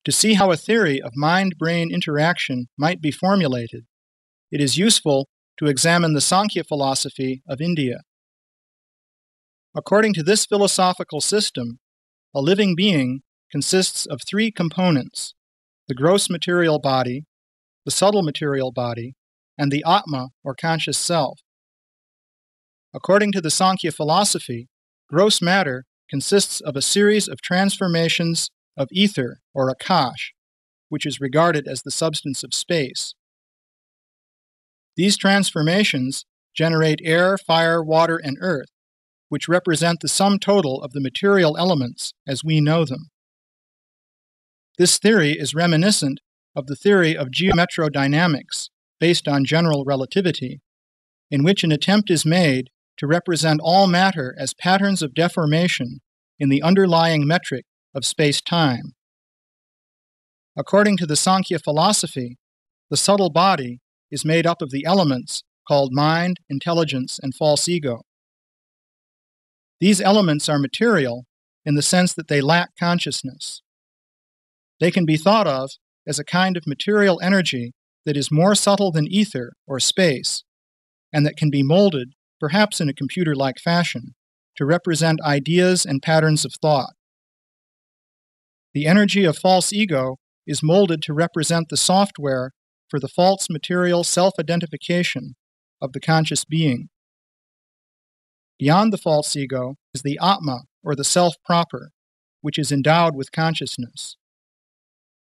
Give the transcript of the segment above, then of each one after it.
To see how a theory of mind-brain interaction might be formulated, it is useful to examine the Sankhya Philosophy of India. According to this philosophical system, a living being consists of three components: the gross material body, the subtle material body, and the Atma, or conscious self. According to the Sankhya philosophy, gross matter consists of a series of transformations of ether, or Akash, which is regarded as the substance of space. These transformations generate air, fire, water, and earth, which represent the sum total of the material elements as we know them. This theory is reminiscent of the theory of geometrodynamics based on general relativity, in which an attempt is made to represent all matter as patterns of deformation in the underlying metric of space-time. According to the Sankhya philosophy, the subtle body is made up of the elements called mind, intelligence, and false ego. These elements are material in the sense that they lack consciousness. They can be thought of as a kind of material energy that is more subtle than ether or space, and that can be molded, perhaps in a computer-like fashion, to represent ideas and patterns of thought. The energy of false ego is molded to represent the software for the false material self-identification of the conscious being. Beyond the false ego is the Atma, or the self proper, which is endowed with consciousness.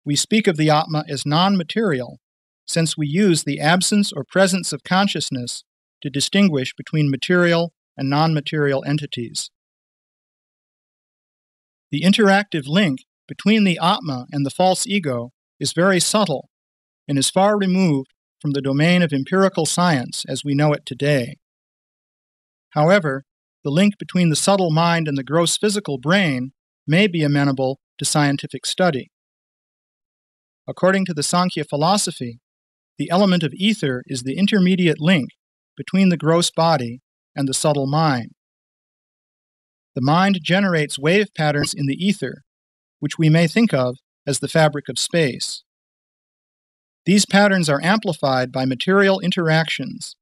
We speak of the Atma as non-material, since we use the absence or presence of consciousness to distinguish between material and non-material entities. The interactive link between the Atma and the false ego is very subtle and is far removed from the domain of empirical science as we know it today. However, the link between the subtle mind and the gross physical brain may be amenable to scientific study. According to the Sankhya philosophy, the element of ether is the intermediate link between the gross body and the subtle mind. The mind generates wave patterns in the ether, which we may think of as the fabric of space. These patterns are amplified by material interactions,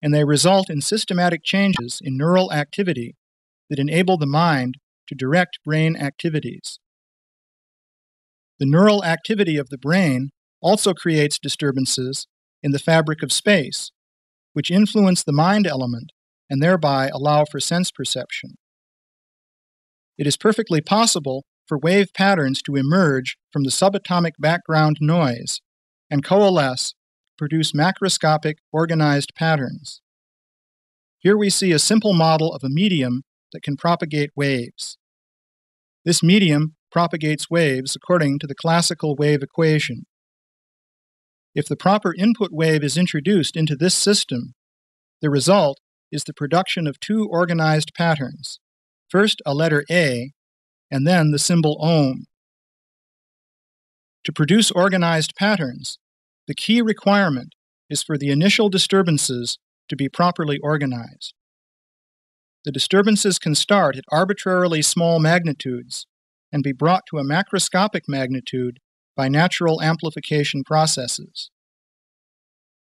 and they result in systematic changes in neural activity that enable the mind to direct brain activities. The neural activity of the brain also creates disturbances in the fabric of space, which influence the mind element and thereby allow for sense perception. It is perfectly possible for wave patterns to emerge from the subatomic background noise and coalesce to produce macroscopic, organized patterns. Here we see a simple model of a medium that can propagate waves. This medium propagates waves according to the classical wave equation. If the proper input wave is introduced into this system, the result is the production of two organized patterns, first a letter A, and then the symbol Om. To produce organized patterns, the key requirement is for the initial disturbances to be properly organized. The disturbances can start at arbitrarily small magnitudes and be brought to a macroscopic magnitude by natural amplification processes.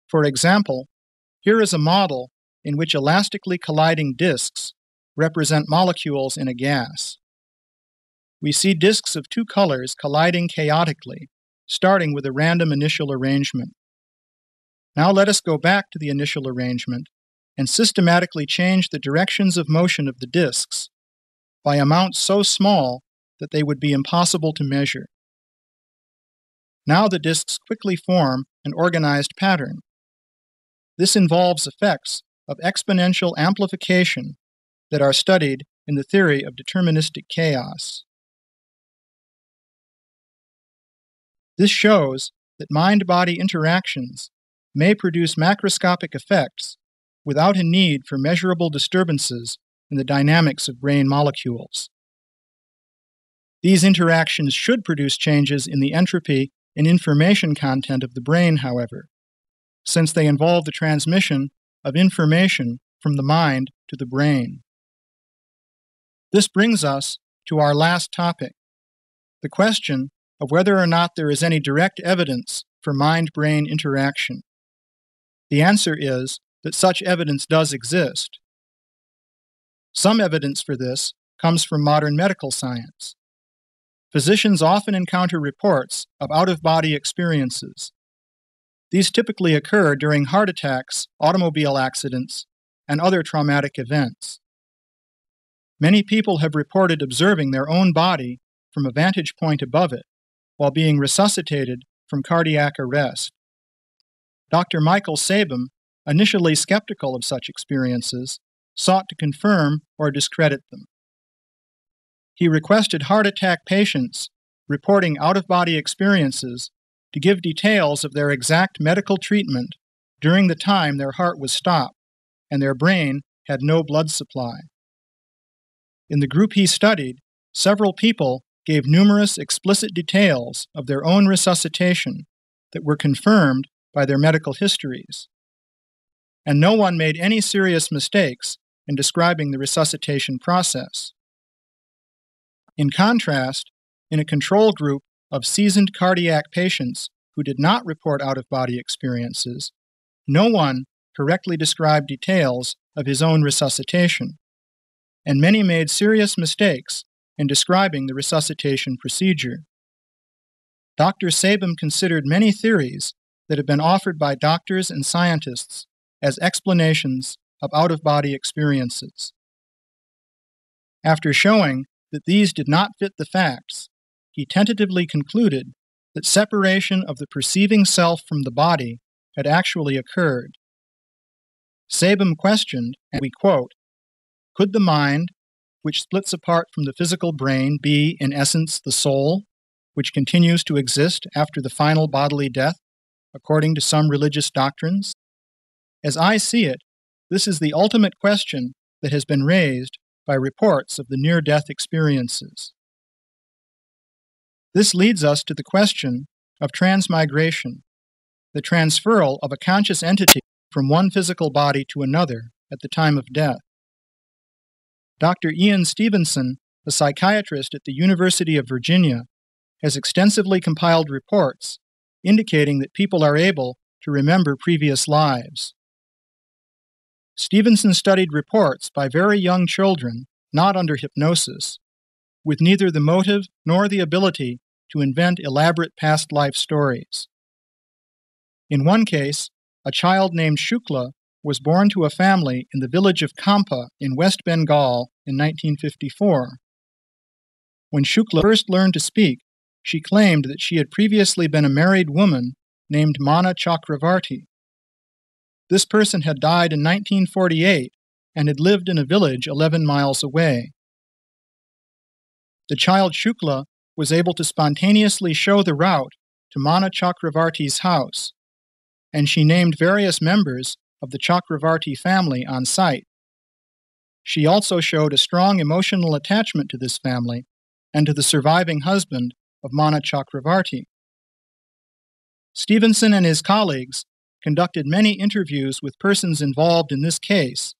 For example, here is a model in which elastically colliding disks represent molecules in a gas. We see disks of two colors colliding chaotically, starting with a random initial arrangement. Now let us go back to the initial arrangement and systematically change the directions of motion of the disks by amounts so small that they would be impossible to measure. Now the disks quickly form an organized pattern. This involves effects of exponential amplification that are studied in the theory of deterministic chaos. This shows that mind-body interactions may produce macroscopic effects without a need for measurable disturbances in the dynamics of brain molecules. These interactions should produce changes in the entropy and information content of the brain, however, since they involve the transmission of information from the mind to the brain. This brings us to our last topic, the question of whether or not there is any direct evidence for mind-brain interaction. The answer is that such evidence does exist. Some evidence for this comes from modern medical science. Physicians often encounter reports of out-of-body experiences. These typically occur during heart attacks, automobile accidents, and other traumatic events. Many people have reported observing their own body from a vantage point above it while being resuscitated from cardiac arrest. Dr. Michael Sabin, initially skeptical of such experiences, sought to confirm or discredit them. He requested heart attack patients reporting out-of-body experiences to give details of their exact medical treatment during the time their heart was stopped and their brain had no blood supply. In the group he studied, several people gave numerous explicit details of their own resuscitation that were confirmed by their medical histories. And no one made any serious mistakes in describing the resuscitation process. In contrast, in a control group of seasoned cardiac patients who did not report out-of-body experiences, no one correctly described details of his own resuscitation, and many made serious mistakes in describing the resuscitation procedure. Dr. Sabin considered many theories that have been offered by doctors and scientists as explanations of out-of-body experiences. After showing that these did not fit the facts, he tentatively concluded that separation of the perceiving self from the body had actually occurred. Sabin questioned, and we quote, "Could the mind, which splits apart from the physical brain, be, in essence, the soul, which continues to exist after the final bodily death, according to some religious doctrines? As I see it, this is the ultimate question that has been raised by reports of the near-death experiences." This leads us to the question of transmigration, the transferal of a conscious entity from one physical body to another at the time of death. Dr. Ian Stevenson, a psychiatrist at the University of Virginia, has extensively compiled reports indicating that people are able to remember previous lives. Stevenson studied reports by very young children, not under hypnosis, with neither the motive nor the ability to invent elaborate past life stories. In one case, a child named Shukla was born to a family in the village of Kampa in West Bengal in 1954. When Shukla first learned to speak, she claimed that she had previously been a married woman named Mana Chakravarti. This person had died in 1948 and had lived in a village 11 miles away. The child Shukla was able to spontaneously show the route to Mana Chakravarti's house, and she named various members of the Chakravarti family on site. She also showed a strong emotional attachment to this family and to the surviving husband of Mana Chakravarti. Stevenson and his colleagues conducted many interviews with persons involved in this case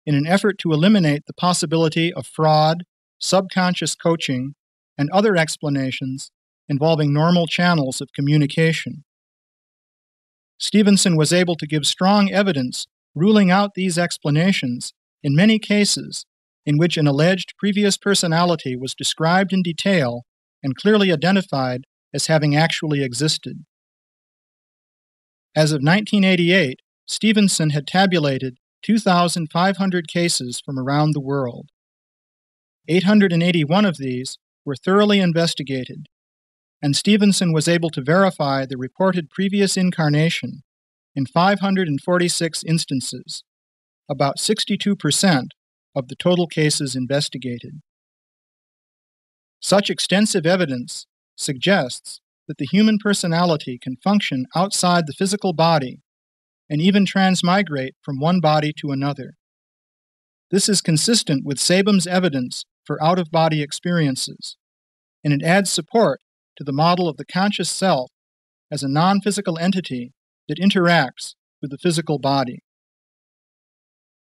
in an effort to eliminate the possibility of fraud, subconscious coaching, and other explanations involving normal channels of communication. Stevenson was able to give strong evidence ruling out these explanations in many cases in which an alleged previous personality was described in detail and clearly identified as having actually existed. As of 1988, Stevenson had tabulated 2,500 cases from around the world. 881 of these were thoroughly investigated, and Stevenson was able to verify the reported previous incarnation in 546 instances, about 62% of the total cases investigated. Such extensive evidence suggests that the human personality can function outside the physical body and even transmigrate from one body to another. This is consistent with Sabin's evidence for out-of-body experiences, and it adds support to the model of the conscious self as a non-physical entity that interacts with the physical body.